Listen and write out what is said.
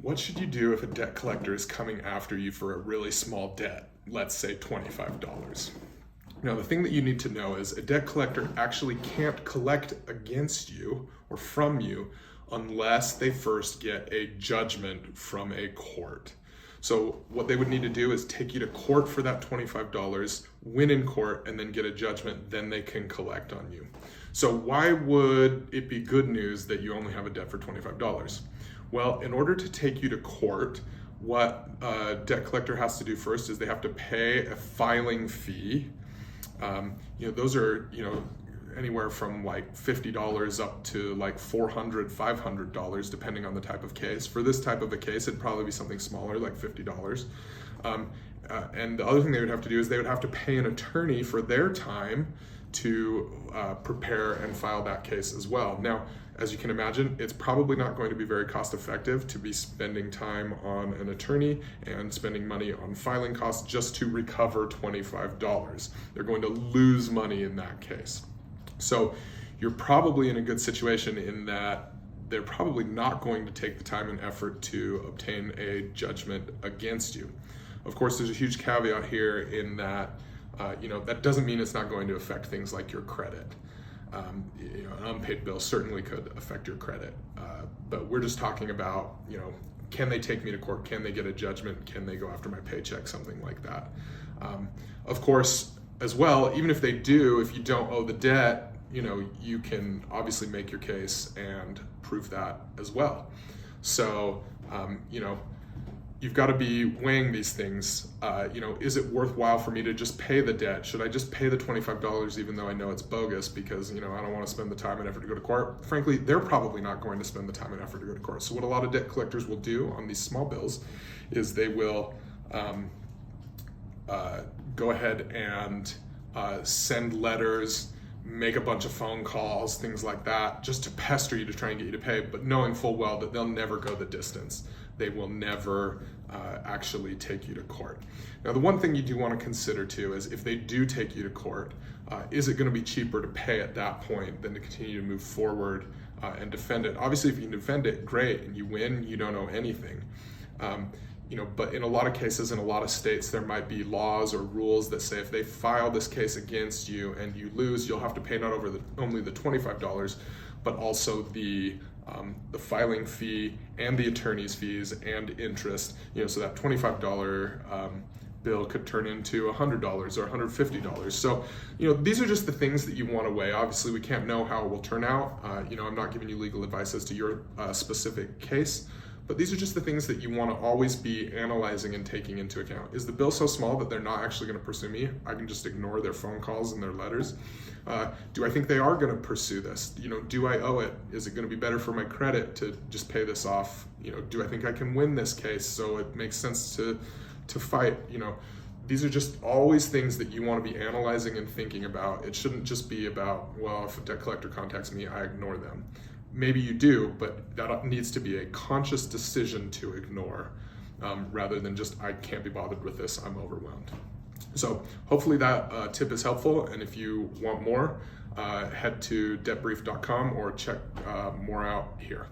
What should you do if a debt collector is coming after you for a really small debt, let's say $25? Now, the thing that you need to know is a debt collector actually can't collect against you or from you unless they first get a judgment from a court. So what they would need to do is take you to court for that $25, win in court, and then get a judgment, then they can collect on you. So why would it be good news that you only have a debt for $25? Well, in order to take you to court, what a debt collector has to do first is they have to pay a filing fee. Those are, anywhere from like $50 up to like $400, $500, depending on the type of case. For this type of a case, it'd probably be something smaller, like $50. And the other thing they would have to do is they would have to pay an attorney for their time to prepare and file that case as well. Now, as you can imagine, it's probably not going to be very cost effective to be spending time on an attorney and spending money on filing costs just to recover $25. They're going to lose money in that case. So you're probably in a good situation in that they're probably not going to take the time and effort to obtain a judgment against you. Of course, there's a huge caveat here in that that doesn't mean it's not going to affect things like your credit. An unpaid bill certainly could affect your credit, but we're just talking about, can they take me to court? Can they get a judgment? Can they go after my paycheck? Something like that. Of course, as well, even if they do, if you don't owe the debt, you can obviously make your case and prove that as well. So, you've got to be weighing these things. Is it worthwhile for me to just pay the debt? Should I just pay the $25 even though I know it's bogus because, I don't want to spend the time and effort to go to court? Frankly, they're probably not going to spend the time and effort to go to court. So what a lot of debt collectors will do on these small bills is they will go ahead and send letters, make a bunch of phone calls, things like that, just to pester you to try and get you to pay, but knowing full well that they'll never go the distance. They will never actually take you to court. Now, the one thing you do want to consider too is if they do take you to court, is it going to be cheaper to pay at that point than to continue to move forward and defend it? Obviously, if you can defend it, great, and you win, you don't owe anything. But in a lot of cases, in a lot of states, there might be laws or rules that say if they file this case against you and you lose, you'll have to pay not only the $25, but also the filing fee and the attorney's fees and interest. So that $25 bill could turn into $100 or $150. So, these are just the things that you want to weigh. Obviously, we can't know how it will turn out. I'm not giving you legal advice as to your specific case. But these are just the things that you want to always be analyzing and taking into account. Is the bill so small that they're not actually going to pursue me? I can just ignore their phone calls and their letters. Do I think they are going to pursue this? Do I owe it? Is it going to be better for my credit to just pay this off? Do I think I can win this case so it makes sense to fight? These are just always things that you want to be analyzing and thinking about. It shouldn't just be about, well, if a debt collector contacts me, I ignore them. Maybe you do, but that needs to be a conscious decision to ignore rather than just, I can't be bothered with this, I'm overwhelmed. So hopefully that tip is helpful, and if you want more, head to debtbrief.com or check more out here.